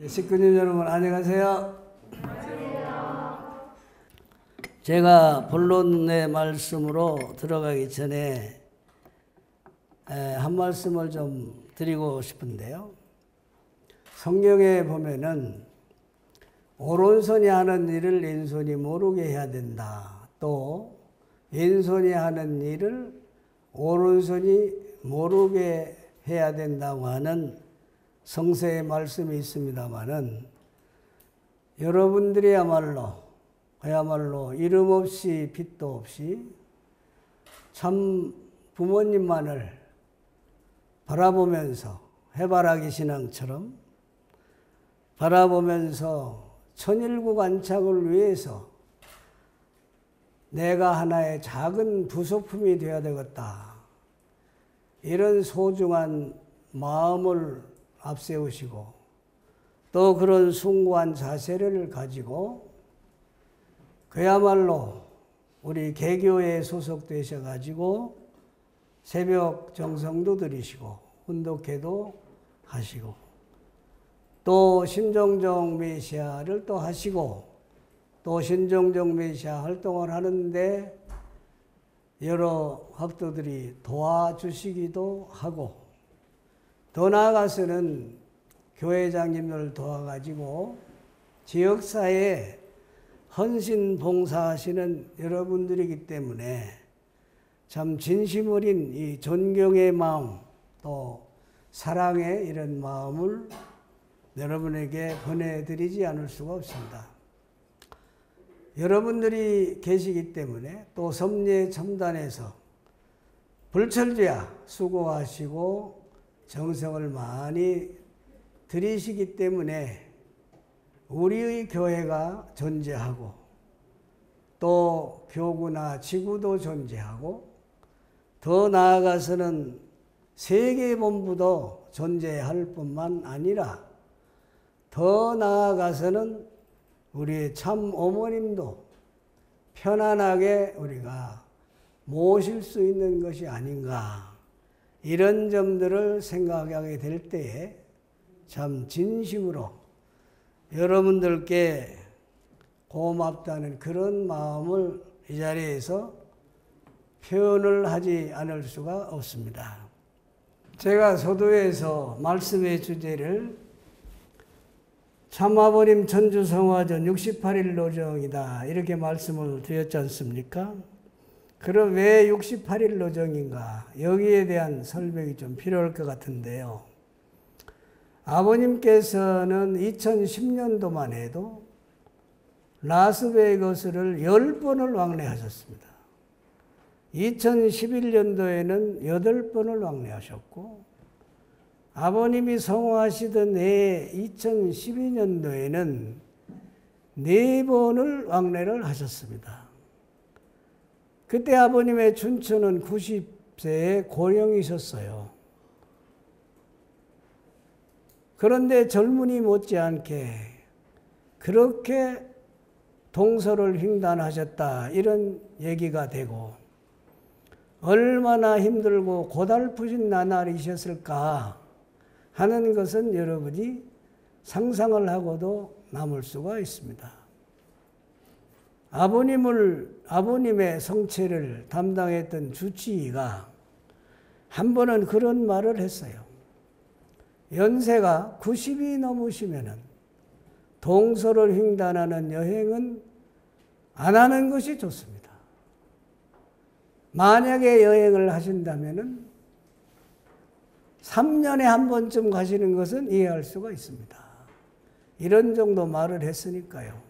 식구님 여러분 안녕하세요. 안녕하세요. 제가 본론의 말씀으로 들어가기 전에 한 말씀을 좀 드리고 싶은데요. 성경에 보면은 오른손이 하는 일을 왼손이 모르게 해야 된다. 또 왼손이 하는 일을 오른손이 모르게 해야 된다고 하는 성서의 말씀이 있습니다마는 그야말로 이름 없이 빚도 없이 참 부모님만을 바라보면서 해바라기 신앙처럼 바라보면서 천일국 안착을 위해서 내가 하나의 작은 부속품이 되어야 되겠다. 이런 소중한 마음을 앞세우시고 또 그런 숭고한 자세를 가지고 그야말로 우리 개교에 소속되셔가지고 새벽 정성도 드리시고 훈독회도 하시고 또 신종종 메시아를 또 하시고 또 신종종 메시아 활동을 하는데 여러 학도들이 도와주시기도 하고 더 나아가서는 교회장님들 도와가지고 지역사회에 헌신 봉사하시는 여러분들이기 때문에 참 진심 어린 이 존경의 마음 또 사랑의 이런 마음을 여러분에게 보내드리지 않을 수가 없습니다. 여러분들이 계시기 때문에 또 섭리의 첨단에서 불철주야 수고하시고 정성을 많이 들이시기 때문에 우리의 교회가 존재하고 또 교구나 지구도 존재하고 더 나아가서는 세계본부도 존재할 뿐만 아니라 더 나아가서는 우리의 참 어머님도 편안하게 우리가 모실 수 있는 것이 아닌가 이런 점들을 생각하게 될 때에 참 진심으로 여러분들께 고맙다는 그런 마음을 이 자리에서 표현을 하지 않을 수가 없습니다. 제가 서두에서 말씀의 주제를 참아버림 천주성화전 68일 노정이다 이렇게 말씀을 드렸지 않습니까? 그럼 왜 68일 노정인가? 여기에 대한 설명이 좀 필요할 것 같은데요. 아버님께서는 2010년도만 해도 라스베이거스를 10번을 왕래하셨습니다. 2011년도에는 8번을 왕래하셨고 아버님이 성화하시던 해 2012년도에는 4번을 왕래를 하셨습니다. 그때 아버님의 춘추는 90세에 고령이셨어요. 그런데 젊은이 못지않게 그렇게 동서를 횡단하셨다 이런 얘기가 되고 얼마나 힘들고 고달프신 나날이셨을까 하는 것은 여러분이 상상을 하고도 남을 수가 있습니다. 아버님의 성체를 담당했던 주치의가 한 번은 그런 말을 했어요. 연세가 90이 넘으시면은 동서를 횡단하는 여행은 안 하는 것이 좋습니다. 만약에 여행을 하신다면은 3년에 한 번쯤 가시는 것은 이해할 수가 있습니다. 이런 정도 말을 했으니까요.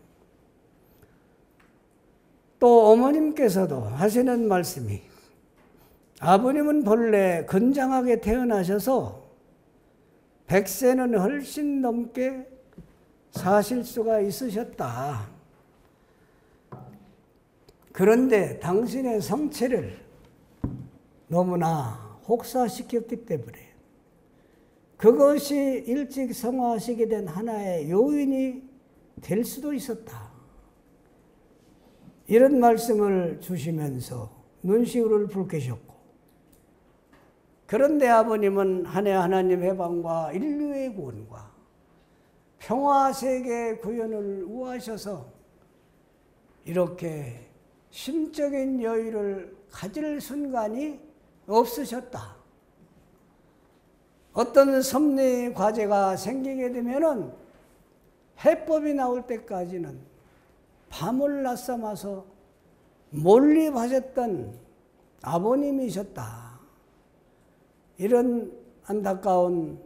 또 어머님께서도 하시는 말씀이 아버님은 본래 건장하게 태어나셔서 100세는 훨씬 넘게 사실 수가 있으셨다. 그런데 당신의 성체를 너무나 혹사시켰기 때문에 그것이 일찍 성화하시게 된 하나의 요인이 될 수도 있었다. 이런 말씀을 주시면서 눈시울을 붉히셨고 그런데 아버님은 한 해 하나님 해방과 인류의 구원과 평화세계 구현을 우하셔서 이렇게 심적인 여유를 가질 순간이 없으셨다. 어떤 섭리 과제가 생기게 되면은 해법이 나올 때까지는 밤을 낮삼아서 몰입하셨던 아버님이셨다. 이런 안타까운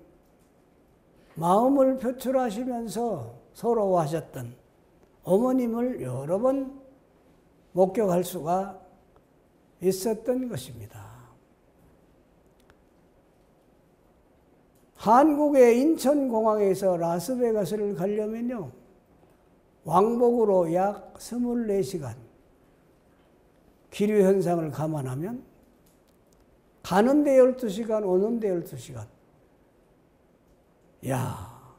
마음을 표출하시면서 서러워하셨던 어머님을 여러 번 목격할 수가 있었던 것입니다. 한국의 인천공항에서 라스베가스를 가려면요, 왕복으로 약 24시간, 기류현상을 감안하면 가는데 12시간, 오는데 12시간. 야,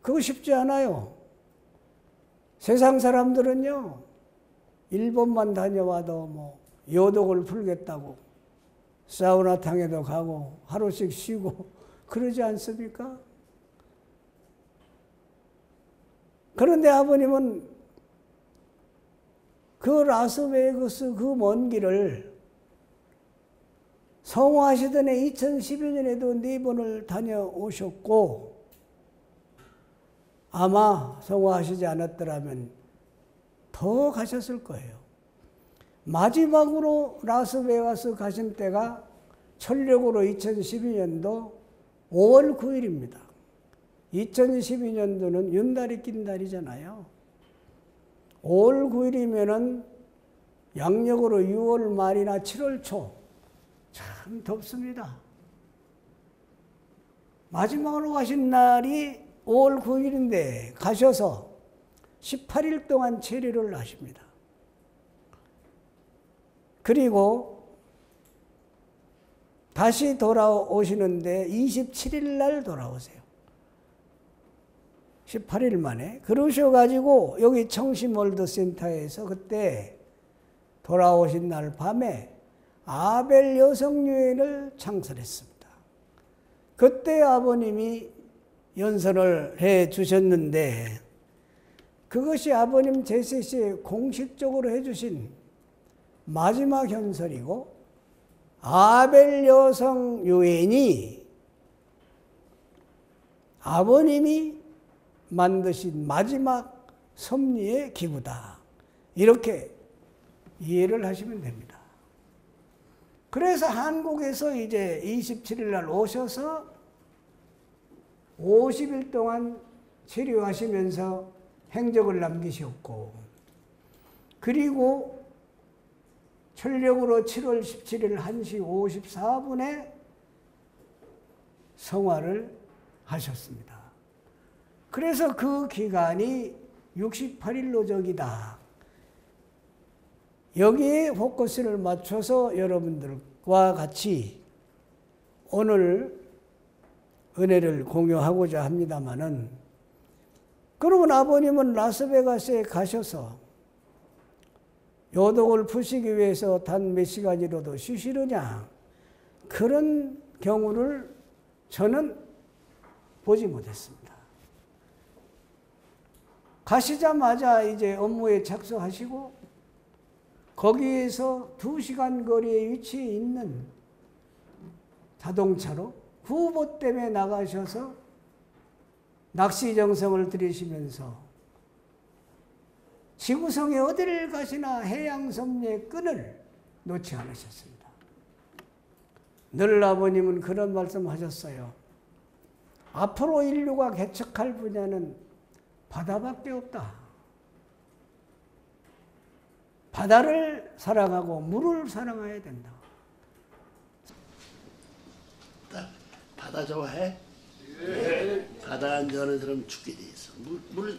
그거 쉽지 않아요. 세상 사람들은요, 일본만 다녀와도 뭐 요독을 풀겠다고 사우나탕에도 가고 하루씩 쉬고 그러지 않습니까? 그런데 아버님은 그 라스베가스 그 먼 길을 성화하시던 해 2012년에도 4번을 다녀오셨고, 아마 성화하시지 않았더라면 더 가셨을 거예요. 마지막으로 라스베가스 가신 때가 철력으로 2012년도 5월 9일입니다. 2012년도는 윤달이 낀 달이잖아요. 5월 9일이면은 양력으로 6월 말이나 7월 초. 참 덥습니다. 마지막으로 가신 날이 5월 9일인데 가셔서 18일 동안 체류를 하십니다. 그리고 다시 돌아오시는데 27일 날 돌아오세요. 18일 만에. 그러셔가지고 여기 청심월드센터에서 그때 돌아오신 날 밤에 아벨 여성유엔을 창설했습니다. 그때 아버님이 연설을 해 주셨는데 그것이 아버님 제세시에 공식적으로 해주신 마지막 연설이고, 아벨 여성유엔이 아버님이 만드신 마지막 섭리의 기구다. 이렇게 이해를 하시면 됩니다. 그래서 한국에서 이제 27일 날 오셔서 50일 동안 체류하시면서 행적을 남기셨고, 그리고 철력으로 7월 17일 1시 54분에 성화를 하셨습니다. 그래서 그 기간이 68일 노정이다. 여기에 포커스를 맞춰서 여러분들과 같이 오늘 은혜를 공유하고자 합니다마는, 그러면 아버님은 라스베가스에 가셔서 요독을 푸시기 위해서 단 몇 시간이라도 쉬시느냐, 그런 경우를 저는 보지 못했습니다. 가시자마자 이제 업무에 착수하시고 거기에서 2시간 거리에 위치해 있는 자동차로 구보댐에 나가셔서 낚시 정성을 들이시면서 지구성에 어디를 가시나 해양섭리의 끈을 놓지 않으셨습니다. 늘 아버님은 그런 말씀하셨어요. 앞으로 인류가 개척할 분야는 바다밖에 없다. 바다를 사랑하고 물을 사랑해야 된다. 바다 좋아해? 네. 바다 안 좋아하는 사람 죽게 돼 있어.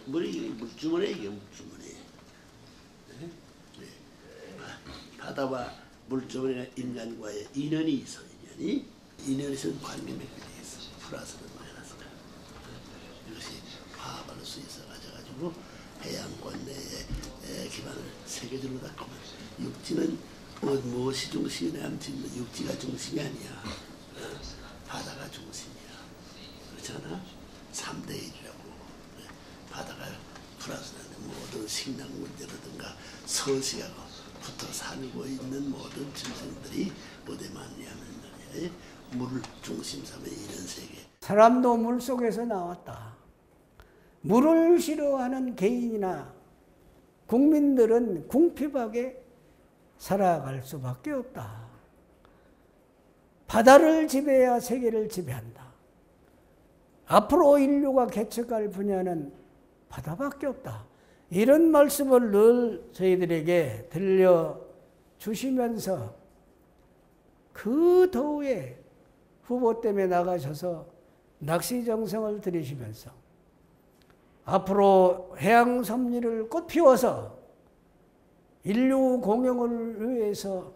물이 물주머니 이게 물주머니. 네? 네. 바다와 물주머니가 인간과의 인연이 있어. 인연에서 관계 맺게 돼 있어. 플러스는 마이너스가. 이것이 화합할 수 있어 가지고 해양권 내에 기반을 세계적으로 닦으면 육지는 무엇이 중심이냐 하면 육지가 중심이 아니야. 바다가 중심이야. 그렇잖아? 3대 1이라고. 플러스는 모든 식량 문제라든가 서식하고 붙어 살고 있는 모든 짐승들이 어디만 있냐면 물을 중심 삼아 이런 세계. 사람도 물 속에서 나왔다. 물을 싫어하는 개인이나 국민들은 궁핍하게 살아갈 수밖에 없다. 바다를 지배해야 세계를 지배한다. 앞으로 인류가 개척할 분야는 바다밖에 없다. 이런 말씀을 늘 저희들에게 들려주시면서 그 더위에 후보 때문에 나가셔서 낚시 정성을 들이시면서 앞으로 해양 섭리를 꽃피워서 인류 공영을 위해서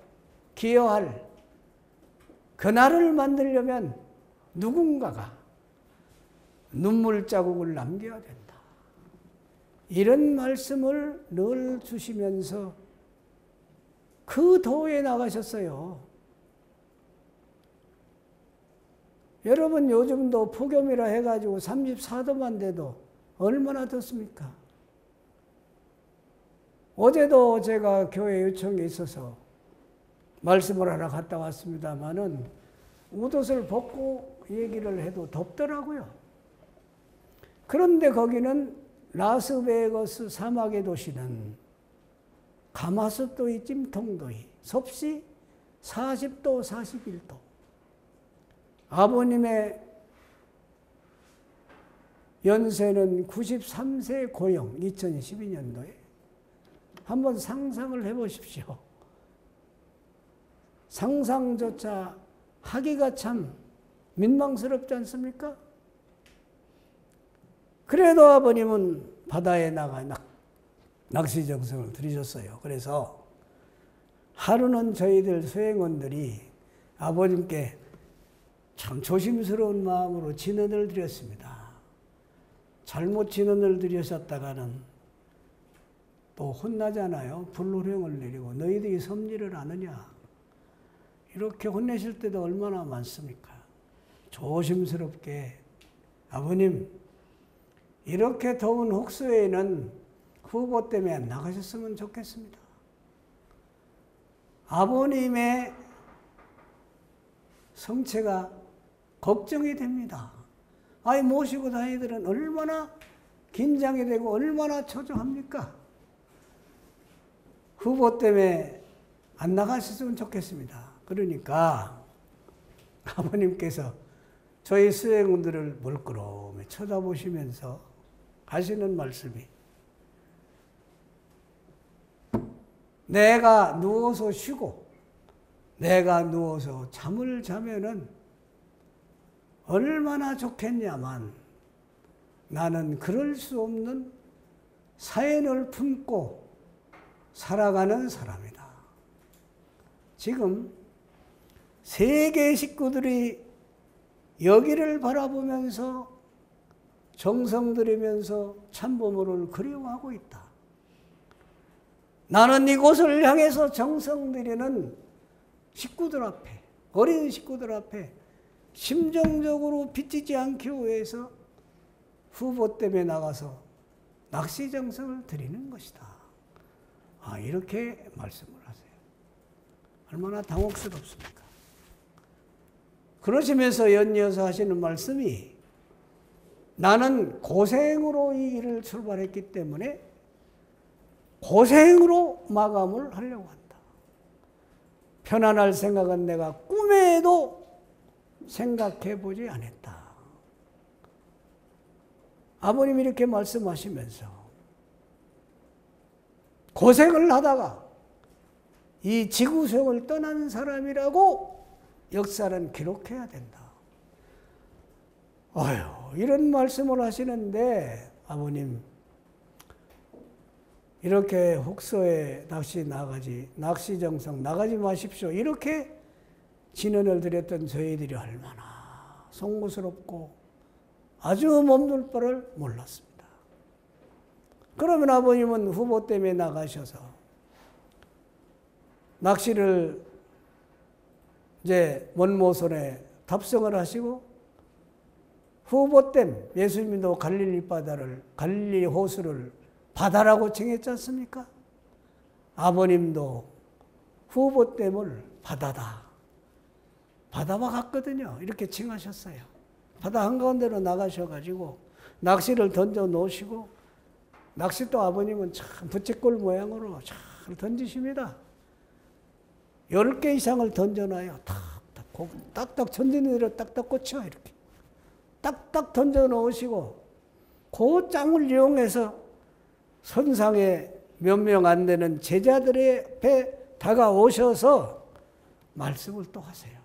기여할 그날을 만들려면 누군가가 눈물 자국을 남겨야 된다. 이런 말씀을 늘 주시면서 그 도에 나가셨어요. 여러분 요즘도 폭염이라 해가지고 34도만 돼도 얼마나 덥습니까? 어제도 제가 교회 요청에 있어서 말씀을 하러 갔다 왔습니다마는 옷을 벗고 얘기를 해도 덥더라고요. 그런데 거기는 라스베거스 사막의 도시는 가마솥도이 찜통도이 섭씨 40도 41도. 아버님의 연세는 93세 고령 2012년도에 한번 상상을 해보십시오. 상상조차 하기가 참 민망스럽지 않습니까? 그래도 아버님은 바다에 나가 낚시 정성을 들이셨어요. 그래서 하루는 저희들 수행원들이 아버님께 참 조심스러운 마음으로 진언을 드렸습니다. 잘못 진언을 드렸었다가는 또 혼나잖아요. 불호령을 내리고 너희들이 섭리를 아느냐. 이렇게 혼내실 때도 얼마나 많습니까? 조심스럽게 아버님 이렇게 더운 혹수에는 후보 때문에 안 나가셨으면 좋겠습니다. 아버님의 성체가 걱정이 됩니다. 아이 모시고 다니들은 얼마나 긴장이 되고 얼마나 초조합니까? 후보 때문에 안 나가셨으면 좋겠습니다. 그러니까 아버님께서 저희 수행원들을 물끄러미 쳐다보시면서 하시는 말씀이 내가 누워서 쉬고 내가 누워서 잠을 자면은 얼마나 좋겠냐만 나는 그럴 수 없는 사연을 품고 살아가는 사람이다. 지금 세계 식구들이 여기를 바라보면서 정성 들이면서 참부모를 그리워하고 있다. 나는 이곳을 향해서 정성 들이는 식구들 앞에, 어린 식구들 앞에 심정적으로 비치지 않기 위해서 후보 때문에 나가서 낚시 정성을 드리는 것이다. 이렇게 말씀을 하세요. 얼마나 당혹스럽습니까? 그러시면서 연이어서 하시는 말씀이 나는 고생으로 이 일을 출발했기 때문에 고생으로 마감을 하려고 한다. 편안할 생각은 내가 꿈에도 생각해 보지 않았다. 아버님이 이렇게 말씀하시면서 고생을 하다가 이 지구생을 떠난 사람이라고 역사는 기록해야 된다. 이런 말씀을 하시는데 아버님 이렇게 혹서에 낚시 정성 나가지 마십시오. 이렇게 진언을 드렸던 저희들이 얼마나 송구스럽고 아주 몸둘 바를 몰랐습니다. 그러면 아버님은 후보 때문에 나가셔서 낚시를 이제 원모선에 탑승을 하시고 후보댐 예수님도 갈릴리 호수를 바다라고 정했지 않습니까? 아버님도 후보댐을 바다다. 바다와 같거든요. 이렇게 칭하셨어요. 바다 한가운데로 나가셔가지고 낚시를 던져 놓으시고, 낚싯도 아버님은 참 부채꼴 모양으로 잘 던지십니다. 10개 이상을 던져놔요. 딱딱 던지는 대로 딱딱 꽂혀. 이렇게 딱딱 던져 놓으시고, 그 짱을 이용해서 선상에 몇 명 안 되는 제자들의 앞에 다가오셔서 말씀을 또 하세요.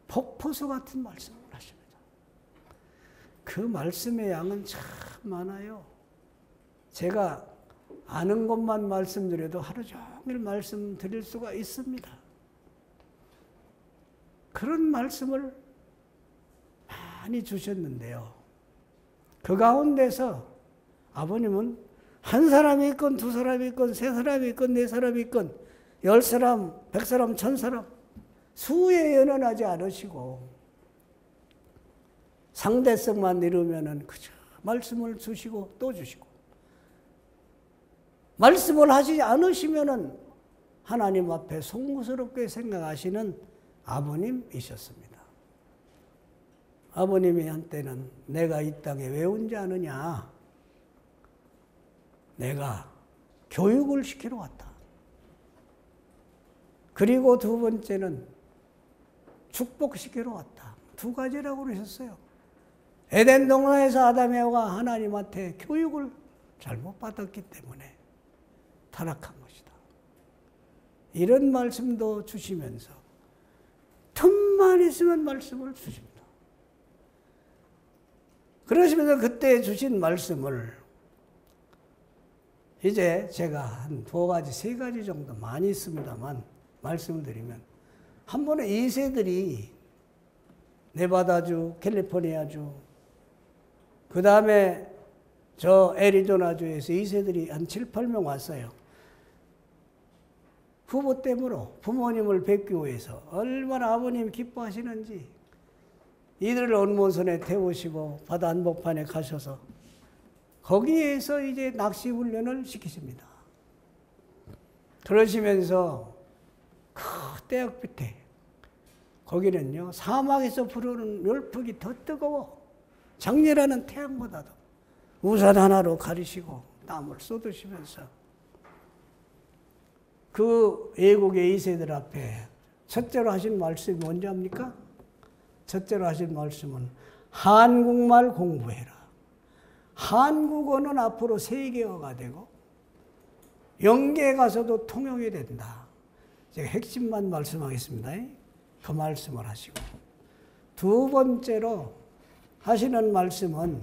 폭포수 같은 말씀을 하십니다. 그 말씀의 양은 참 많아요. 제가 아는 것만 말씀드려도 하루 종일 말씀드릴 수가 있습니다. 그런 말씀을 많이 주셨는데요. 그 가운데서 아버님은 한 사람이 있건 두 사람이 있건 세 사람이 있건 네 사람이 있건 10사람, 100사람, 1000사람 수에 연연하지 않으시고 상대성만 이루면은 그저 말씀을 주시고 또 주시고, 말씀을 하시지 않으시면은 하나님 앞에 송구스럽게 생각하시는 아버님이셨습니다. 아버님이 한때는 내가 이 땅에 왜 온지 아느냐? 내가 교육을 시키러 왔다. 그리고 두 번째는 축복시키러 왔다. 두 가지라고 그러셨어요. 에덴 동산에서 아담 에와가 하나님한테 교육을 잘못 받았기 때문에 타락한 것이다. 이런 말씀도 주시면서 틈만 있으면 말씀을 주십니다. 그러시면서 그때 주신 말씀을 이제 제가 한 2가지, 3가지 정도 많이 있습니다만 말씀을 드리면, 한 번에 2세들이 네바다주, 캘리포니아주, 그 다음에 저 애리조나주에서 2세들이 한 7, 8명 왔어요. 후보댐으로 부모님을 뵙기 위해서 얼마나 아버님 기뻐하시는지 이들을 언몬선에 태우시고 바다 한복판에 가셔서 거기에서 이제 낚시 훈련을 시키십니다. 그러시면서 그 떼역 밑에, 거기는요 사막에서 불어오는 열풍이 더 뜨거워 장렬하는 태양보다도 우산 하나로 가리시고 땀을 쏟으시면서 그 애국의 2세들 앞에 첫째로 하신 말씀이 뭔지 압니까? 첫째로 하신 말씀은 한국말 공부해라. 한국어는 앞으로 세계어가 되고 영계에 가서도 통용이 된다. 제가 핵심만 말씀하겠습니다. 그 말씀을 하시고, 두 번째로 하시는 말씀은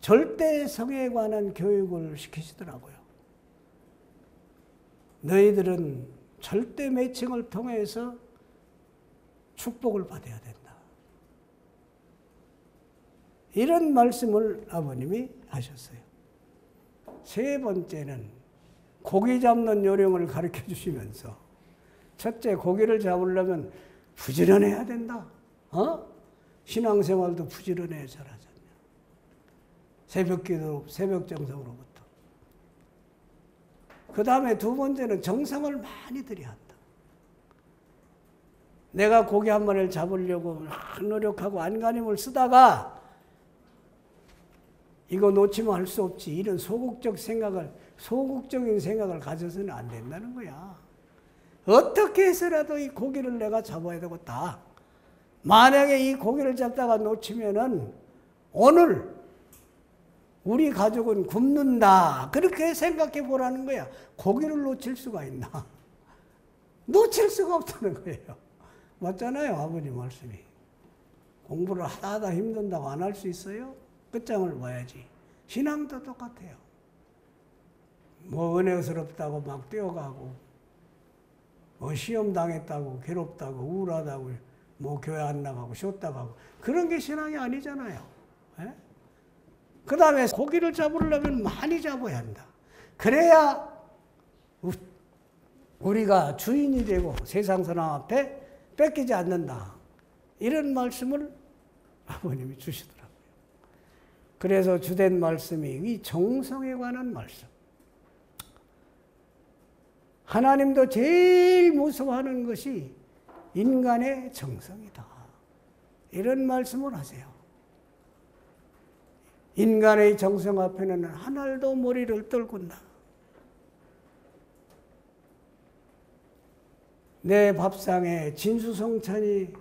절대성에 관한 교육을 시키시더라고요. 너희들은 절대 매칭을 통해서 축복을 받아야 된다. 이런 말씀을 아버님이 하셨어요. 세 번째는 고기 잡는 요령을 가르쳐 주시면서, 첫째, 고기를 잡으려면 부지런해야 된다. 신앙생활도 부지런해야 잘하잖아요. 새벽기도, 새벽정성으로부터. 그 다음에 두 번째는 정성을 많이 들여야 한다. 내가 고기 한 마리를 잡으려고 노력하고 안간힘을 쓰다가 이거 놓치면 할 수 없지. 이런 소극적인 생각을 가져서는 안 된다는 거야. 어떻게 해서라도 이 고기를 내가 잡아야 되겠다. 만약에 이 고기를 잡다가 놓치면은 오늘 우리 가족은 굶는다. 그렇게 생각해 보라는 거야. 고기를 놓칠 수가 있나? 놓칠 수가 없다는 거예요. 맞잖아요, 아버님 말씀이. 공부를 하다 힘든다고 안 할 수 있어요? 끝장을 봐야지. 신앙도 똑같아요. 뭐 은혜스럽다고 막 뛰어가고, 뭐 시험 당했다고 괴롭다고 우울하다고 뭐 교회 안 나가고 쉬었다 가고, 그런 게 신앙이 아니잖아요. 그 다음에 고기를 잡으려면 많이 잡아야 한다. 그래야 우리가 주인이 되고 세상 사람 앞에 뺏기지 않는다. 이런 말씀을 아버님이 주시더라고요. 그래서 주된 말씀이 이 정성에 관한 말씀. 하나님도 제일 무서워하는 것이 인간의 정성이다. 이런 말씀을 하세요. 인간의 정성 앞에는 하늘도 머리를 떨군다. 내 밥상에 진수성찬이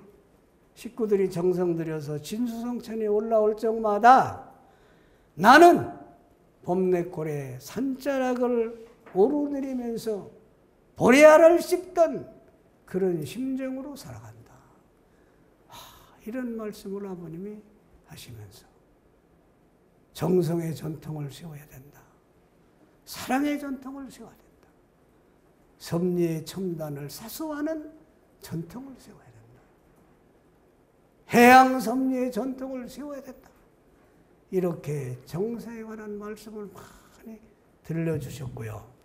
식구들이 정성 들여서 진수성찬이 올라올 적마다 나는 봄내골에 산자락을 오르내리면서 보리알을 씹던 그런 심정으로 살아간다. 이런 말씀을 아버님이 하시면서 정성의 전통을 세워야 된다. 사랑의 전통을 세워야 된다. 섭리의 첨단을 사수하는 전통을 세워야 된다. 해양 섭리의 전통을 세워야 된다. 이렇게 정서에 관한 말씀을 많이 들려주셨고요.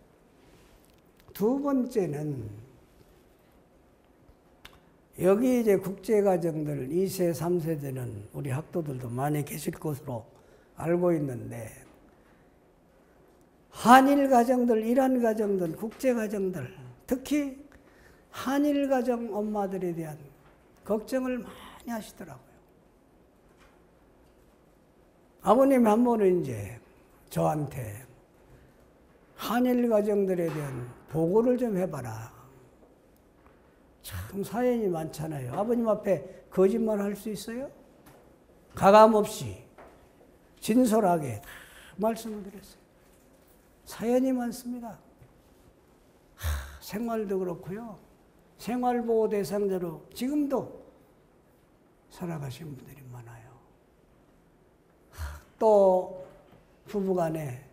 두 번째는 여기 이제 국제가정들 2세, 3세대는 우리 학도들도 많이 계실 것으로 알고 있는데 한일 가정들, 이란 가정들, 국제 가정들, 특히 한일 가정 엄마들에 대한 걱정을 많이 하시더라고요. 아버님 한 번은 이제 저한테 한일 가정들에 대한 보고를 좀 해봐라. 참 사연이 많잖아요. 아버님 앞에 거짓말 할 수 있어요? 가감 없이 진솔하게 다 말씀을 드렸어요. 사연이 많습니다. 생활도 그렇고요. 생활보호 대상자로 지금도 살아가신 분들이 많아요. 또 부부간에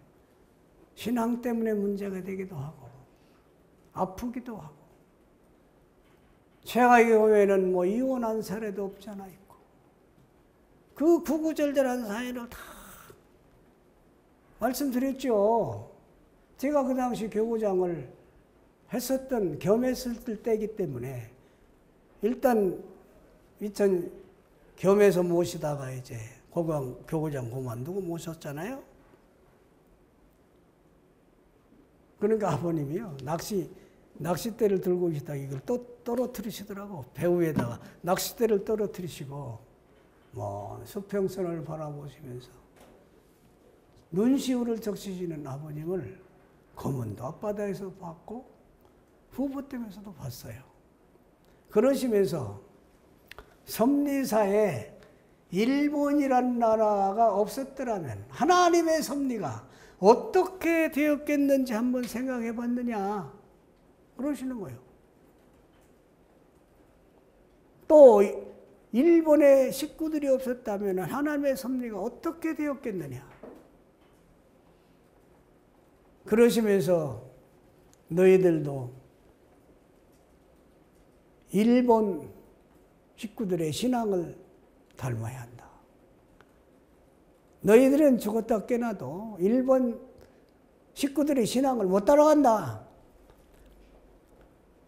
신앙 때문에 문제가 되기도 하고 아프기도 하고 제가 경우에는 뭐 이혼한 사례도 없지 않아 있고 그 구구절절한 사연을 다 말씀드렸죠. 제가 그 당시 교구장을 겸했을 때이기 때문에 일단 겸해서 모시다가 이제 교구장 그만두고 모셨잖아요. 그러니까 아버님이요. 낚싯대를 들고 계시다가 이걸 또 떨어뜨리시더라고. 배 위에다가 낚싯대를 떨어뜨리시고 뭐 수평선을 바라보시면서 눈시울을 적시시는 아버님을 검은도 앞바다에서 봤고 후보댐에서도 봤어요. 그러시면서 섭리사에 일본이란 나라가 없었더라면 하나님의 섭리가 어떻게 되었겠는지 한번 생각해 봤느냐 그러시는 거예요. 또 일본의 식구들이 없었다면 하나님의 섭리가 어떻게 되었겠느냐 그러시면서 너희들도 일본 식구들의 신앙을 닮아야 한다. 너희들은 죽었다 깨나도 일본 식구들의 신앙을 못 따라간다.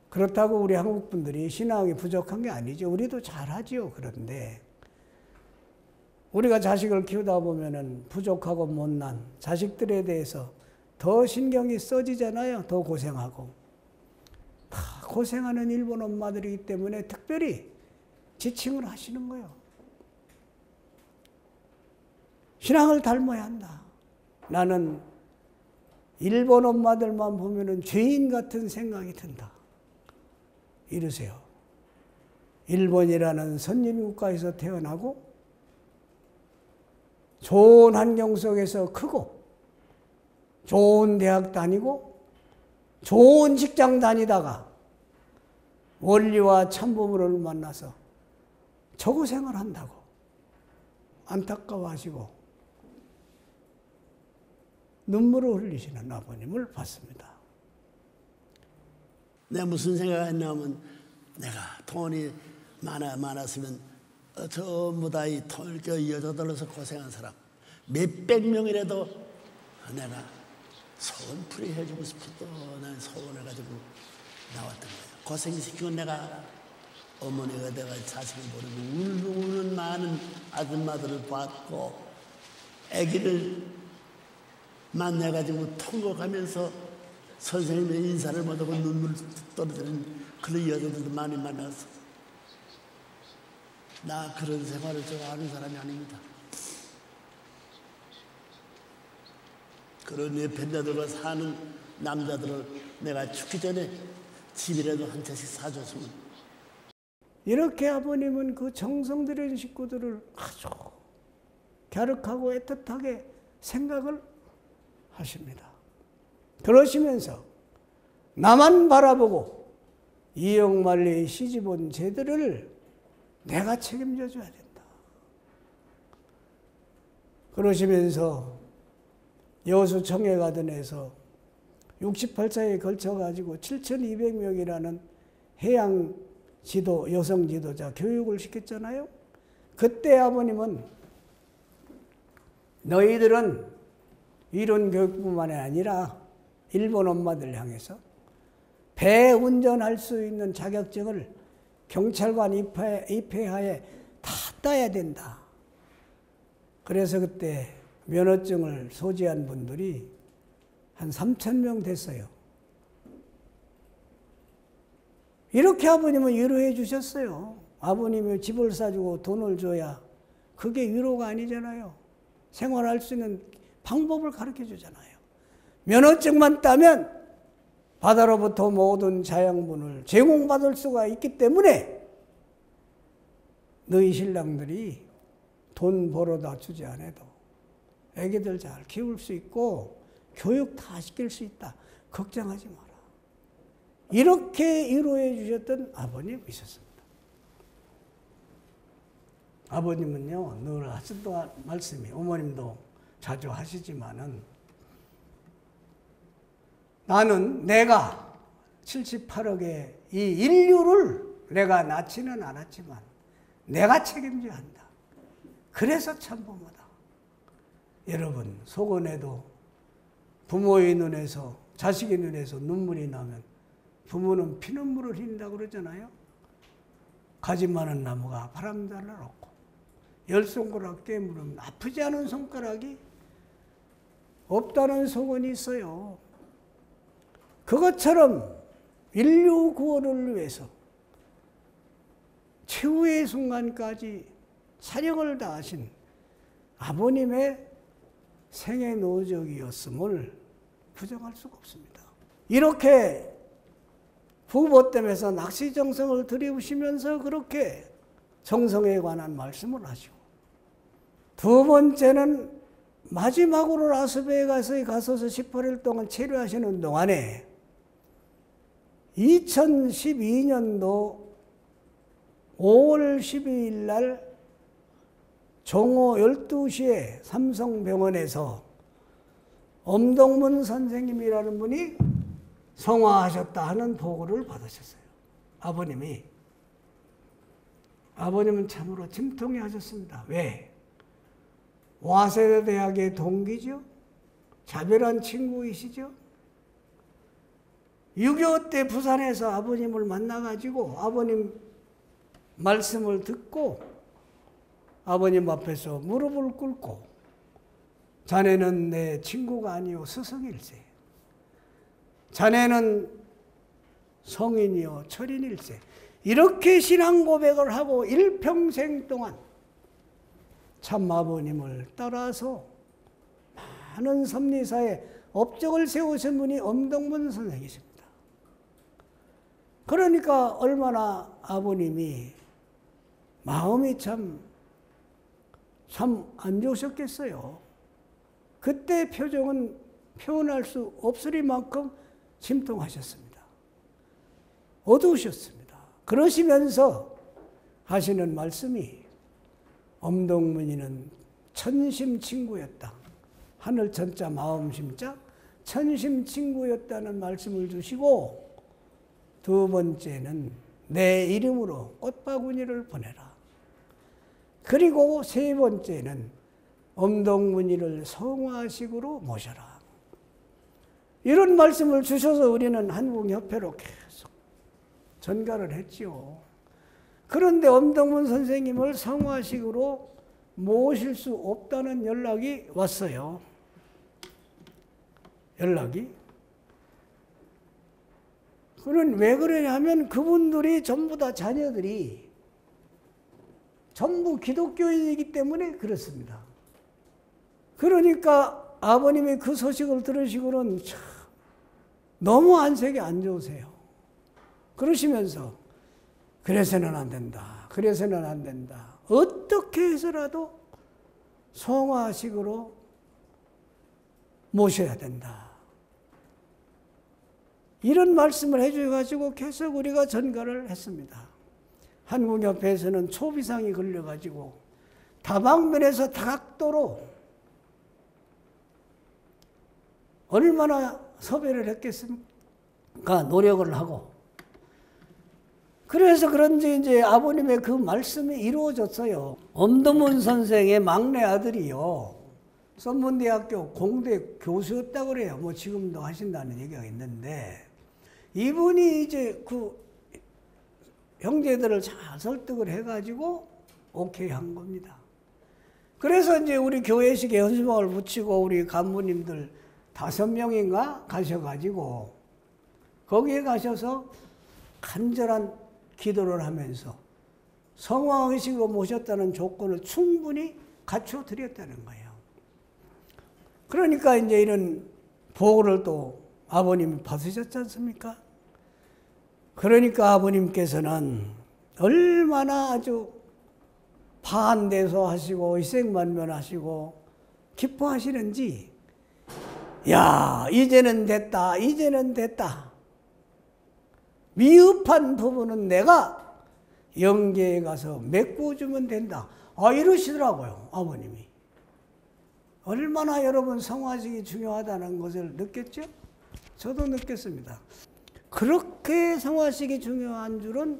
그렇다고 우리 한국 분들이 신앙이 부족한 게 아니죠. 우리도 잘하지요. 그런데 우리가 자식을 키우다 보면은 부족하고 못난 자식들에 대해서 더 신경이 써지잖아요. 더 고생하고. 다 고생하는 일본 엄마들이기 때문에 특별히 지칭을 하시는 거예요. 신앙을 닮아야 한다. 나는 일본 엄마들만 보면은 죄인 같은 생각이 든다. 이러세요. 일본이라는 선진국가에서 태어나고 좋은 환경 속에서 크고 좋은 대학 다니고 좋은 직장 다니다가 원리와 참부모를 만나서 저고생을 한다고 안타까워하시고 눈물을 흘리시는 아버님을 봤습니다. 내가 무슨 생각했냐면 내가 돈이 많았으면 전부 다 이 돈을 여자들로서 고생한 사람 몇백 명이라도 내가 소원풀이 해주고 싶어도 난 소원해가지고 나왔던 거예요. 고생시키고 내가 어머니가 내가 자식을 모르고 우는 많은 아줌마들을 봤고 아기를 만나가지고 통곡하면서 선생님의 인사를 못하고 눈물 떨어지는 그런 여자들도 많이 만나서 나 그런 생활을 좋아하는 사람이 아닙니다. 그런 내편자들과 사는 남자들을 내가 죽기 전에 집이라도 한 채씩 사줬으면. 이렇게 아버님은 그 정성 들인 식구들을 아주 갸륵하고 애틋하게 생각을 하십니다. 그러시면서 나만 바라보고 이영만리의 시집온 제들을 내가 책임져 줘야 된다. 그러시면서 여수청해가든에서 68차에 걸쳐가지고 7,200명이라는 해양 지도, 여성 지도자 교육을 시켰잖아요. 그때 아버님은 너희들은 이론 교육뿐만 아니라 일본 엄마들 향해서 배 운전할 수 있는 자격증을 경찰관 입회하에 다 따야 된다. 그래서 그때 면허증을 소지한 분들이 한 3,000명 됐어요. 이렇게 아버님은 위로해 주셨어요. 아버님이 집을 사주고 돈을 줘야 그게 위로가 아니잖아요. 생활할 수 있는 방법을 가르쳐 주잖아요. 면허증만 따면 바다로부터 모든 자양분을 제공받을 수가 있기 때문에 너희 신랑들이 돈 벌어다 주지 않아도 애기들 잘 키울 수 있고 교육 다 시킬 수 있다. 걱정하지 마라. 이렇게 위로해 주셨던 아버님이 있었습니다. 아버님은요, 늘 하셨던 말씀이, 어머님도 자주 하시지만은, 나는 내가 78억의 이 인류를 내가 낳지는 않았지만 내가 책임져야 한다. 그래서 참부모다. 여러분, 속언에도 부모의 눈에서, 자식의 눈에서 눈물이 나면 부모는 피눈물을 흘린다고 그러잖아요. 가지 많은 나무가 바람단을 얻고 열 손가락 깨물으면 아프지 않은 손가락이 없다는 속언이 있어요. 그것처럼 인류 구원을 위해서 최후의 순간까지 사력을 다하신 아버님의 생애 노적이었음을 부정할 수가 없습니다. 이렇게 부보댐에서 낚시 정성을 들이우시면서 그렇게 정성에 관한 말씀을 하시고, 두 번째는 마지막으로 라스베가스에 가서서 18일 동안 체류하시는 동안에 2012년도 5월 12일 날 정오 12시에 삼성병원에서 엄동문 선생님이라는 분이 성화하셨다 하는 보고를 받으셨어요. 아버님은 참으로 침통해 하셨습니다. 왜? 와세대 대학의 동기죠. 자별한 친구이시죠. 6.25 때 부산에서 아버님을 만나가지고 아버님 말씀을 듣고 아버님 앞에서 무릎을 꿇고 자네는 내 친구가 아니오 스승일세. 자네는 성인이요 철인일세. 이렇게 신앙 고백을 하고 일평생 동안 참 아버님을 따라서 많은 섭리사에 업적을 세우신 분이 엄동문 선생이십니다. 그러니까 얼마나 아버님이 마음이 참 안 좋으셨겠어요. 그때 표정은 표현할 수 없으리만큼 침통하셨습니다. 어두우셨습니다. 그러시면서 하시는 말씀이 엄동문이는 천심친구였다. 하늘 천자 마음 심자 천심친구였다는 말씀을 주시고, 두 번째는 내 이름으로 꽃바구니를 보내라. 그리고 세 번째는 엄동문이를 성화식으로 모셔라. 이런 말씀을 주셔서 우리는 한국협회로 계속 전가를 했지요. 그런데 엄동문 선생님을 성화식으로 모실 수 없다는 연락이 왔어요. 연락이. 그는 왜 그러냐면 그분들이 전부 다 자녀들이 전부 기독교인이기 때문에 그렇습니다. 그러니까 아버님이 그 소식을 들으시고는 참 너무 안색이 안 좋으세요. 그러시면서 그래서는 안 된다. 그래서는 안 된다. 어떻게 해서라도 성화식으로 모셔야 된다. 이런 말씀을 해줘가지고 계속 우리가 전가를 했습니다. 한국협회에서는 초비상이 걸려가지고 다방면에서 다각도로 얼마나 섭외를 했겠습니까? 노력을 하고. 그래서 그런지 이제 아버님의 그 말씀이 이루어졌어요. 엄도문 선생의 막내 아들이요. 선문대학교 공대 교수였다고 그래요. 뭐 지금도 하신다는 얘기가 있는데 이분이 이제 그 형제들을 잘 설득을 해가지고 오케이 한 겁니다. 그래서 이제 우리 교회식에 현수막을 붙이고 우리 간부님들 5명인가 가셔가지고 거기에 가셔서 간절한 기도를 하면서 성화의식으로 모셨다는 조건을 충분히 갖춰 드렸다는 거예요. 그러니까 이제 이런 보고를 또 아버님이 받으셨지 않습니까? 그러니까 아버님께서는 얼마나 아주 반대서 하시고 일생만면하시고 기뻐하시는지 야 이제는 됐다. 이제는 됐다. 미흡한 부분은 내가 영계에 가서 메꿔주면 된다. 이러시더라고요. 아버님이. 얼마나 여러분 성화식이 중요하다는 것을 느꼈죠? 저도 느꼈습니다. 그렇게 성화식이 중요한 줄은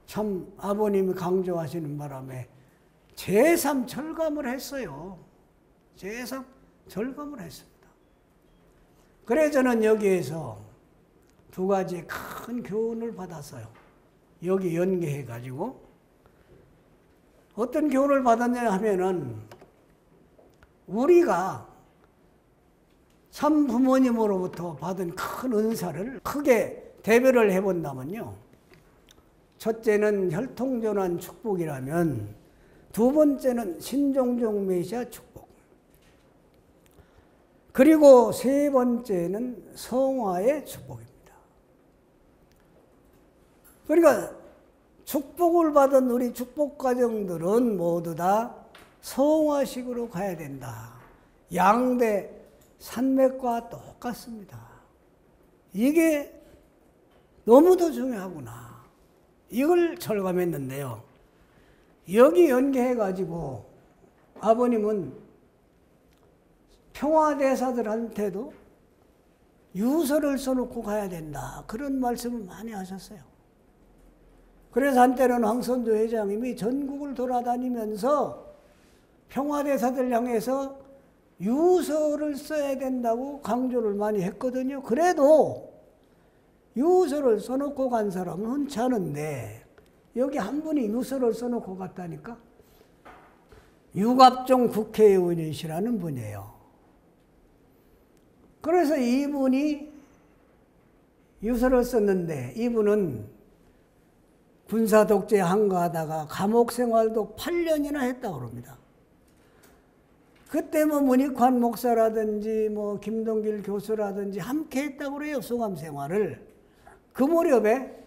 참 아버님이 강조하시는 바람에 제3 절감을 했어요. 제3 절감을 했습니다. 그래서 저는 여기에서 2가지 큰 교훈을 받았어요. 여기 연계해가지고. 어떤 교훈을 받았냐 하면은 우리가 참 부모님으로부터 받은 큰 은사를 크게 대별을 해본다면요. 첫째는 혈통전환 축복이라면 2번째는 신종종 메시아 축복. 그리고 3번째는 성화의 축복입니다. 그러니까 축복을 받은 우리 축복가정들은 모두 다 성화식으로 가야 된다. 양대 산맥과 똑같습니다. 이게 너무도 중요하구나. 이걸 절감했는데요. 여기 연계해가지고 아버님은 평화대사들한테도 유서를 써놓고 가야 된다. 그런 말씀을 많이 하셨어요. 그래서 한때는 황선조 회장님이 전국을 돌아다니면서 평화대사들 향해서 유서를 써야 된다고 강조를 많이 했거든요. 그래도 유서를 써놓고 간 사람은 흔치 않은데 여기 한 분이 유서를 써놓고 갔다니까? 유갑종 국회의원이시라는 분이에요. 그래서 이분이 유서를 썼는데 이분은 군사독재 항거하다가 감옥 생활도 8년이나 했다고 그럽니다. 그때 뭐 문익환 목사라든지 뭐 김동길 교수라든지 함께 했다고 그래요. 수감 생활을. 그 무렵에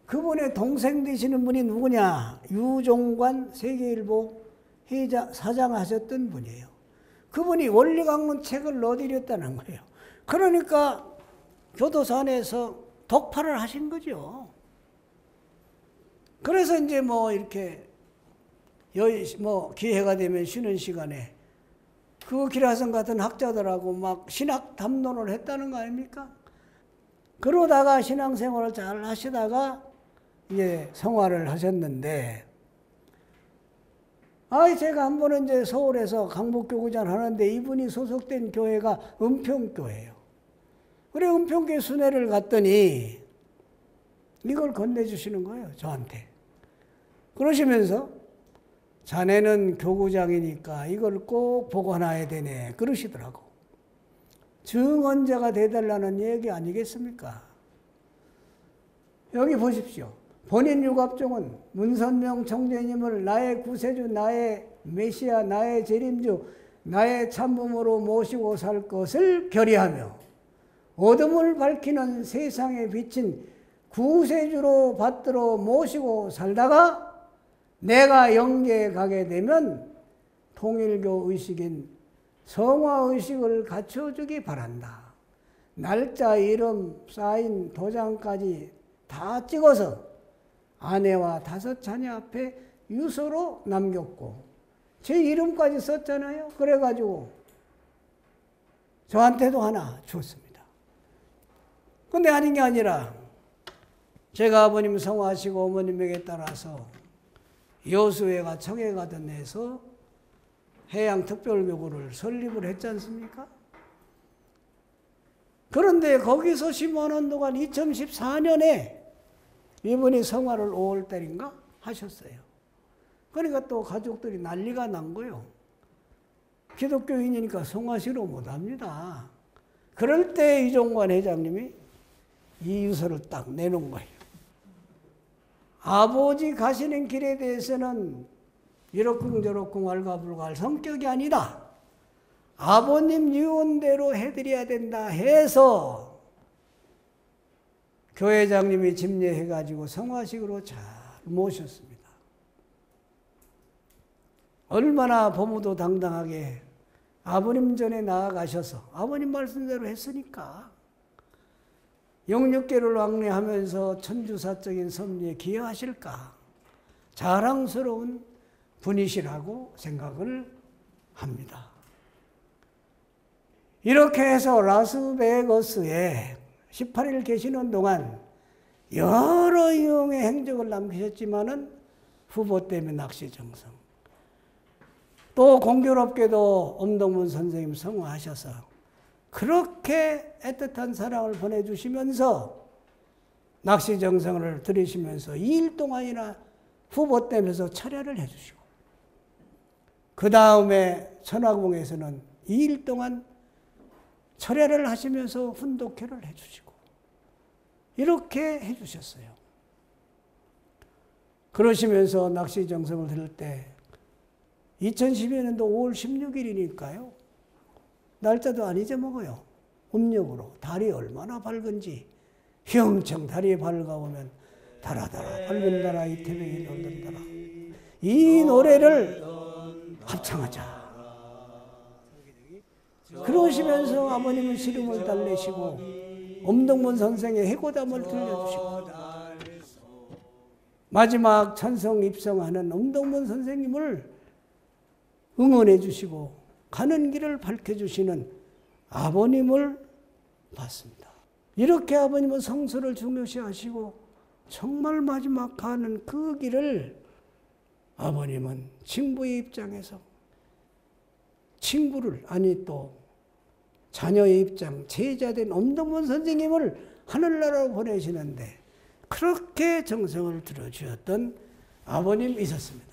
그분의 동생 되시는 분이 누구냐? 유종관 세계일보 사장 하셨던 분이에요. 그분이 원리강론 책을 넣어드렸다는 거예요. 그러니까 교도소 안에서 독파를 하신 거죠. 그래서 이제 뭐 이렇게 기회가 되면 쉬는 시간에 그 기라성 같은 학자들하고 막 신학 담론을 했다는 거 아닙니까? 그러다가 신앙생활을 잘 하시다가 이제 성화를 하셨는데, 제가 한 번은 이제 서울에서 강북교구장 하는데 이분이 소속된 교회가 은평교회예요. 그래, 은평교회 순회를 갔더니 이걸 건네주시는 거예요, 저한테. 그러시면서 자네는 교구장이니까 이걸 꼭 보관해야 되네 그러시더라고. 증언자가 돼달라는 얘기 아니겠습니까? 여기 보십시오. 본인 유갑종은 문선명 총재님을 나의 구세주, 나의 메시아, 나의 재림주, 나의 참부모로 모시고 살 것을 결의하며 어둠을 밝히는 세상에 비친 구세주로 받들어 모시고 살다가 내가 영계에 가게 되면 통일교 의식인 성화의식을 갖춰주기 바란다. 날짜, 이름, 사인, 도장까지 다 찍어서 아내와 5 자녀 앞에 유서로 남겼고 제 이름까지 썼잖아요. 그래가지고 저한테도 하나 줬습니다. 근데 아닌 게 아니라 제가 아버님 성화하시고 어머님에게 따라서 여수회가 청해가던 데서 해양특별교구를 설립을 했지 않습니까? 그런데 거기서 15년 동안 2014년에 이분이 성화를 5월달인가 하셨어요. 그러니까 또 가족들이 난리가 난 거예요. 기독교인이니까 성화식으로 못합니다. 그럴 때 이종관 회장님이 이 유서를 딱 내놓은 거예요. 아버지 가시는 길에 대해서는 이러쿵저러쿵 왈가불가할 성격이 아니라 아버님 유언대로 해드려야 된다 해서 교회장님이 집례해가지고 성화식으로 잘 모셨습니다. 얼마나 법무도 당당하게 아버님 전에 나아가셔서 아버님 말씀대로 했으니까 영육계를 왕래하면서 천주사적인 섭리에 기여하실까 자랑스러운 분이시라고 생각을 합니다. 이렇게 해서 라스베거스에 18일 계시는 동안 여러 유형의 행적을 남기셨지만은 후보 때문에 낚시정성. 또 공교롭게도 엄동문 선생님 성화하셔서 그렇게 애틋한 사랑을 보내주시면서 낚시정성을 들이시면서 2일 동안이나 후보 때면서 철야를 해주시고 그 다음에 천화궁에서는 2일 동안 철야를 하시면서 훈독회를 해주시고 이렇게 해주셨어요. 그러시면서 낚시정성을 들을 때 2012년도 5월 16일이니까요. 날짜도 안 잊어먹어요. 음력으로 달이 얼마나 밝은지 형청 달이 밝아오면 달아달아 밝은 달아 이태백이 돌던달아 이 노래를 합창하자. 그러시면서 아버님은 시름을 달래시고 엄동문 선생의 해고담을 들려주시고 마지막 천성 입성하는 엄동문 선생님을 응원해 주시고 가는 길을 밝혀주시는 아버님을 봤습니다. 이렇게 아버님은 성서를 중요시하시고 정말 마지막 가는 그 길을 아버님은 친부의 입장에서 친구를 아니 또 자녀의 입장 제자된 엄동문 선생님을 하늘나라로 보내시는데 그렇게 정성을 들어주었던 아버님이셨습니다.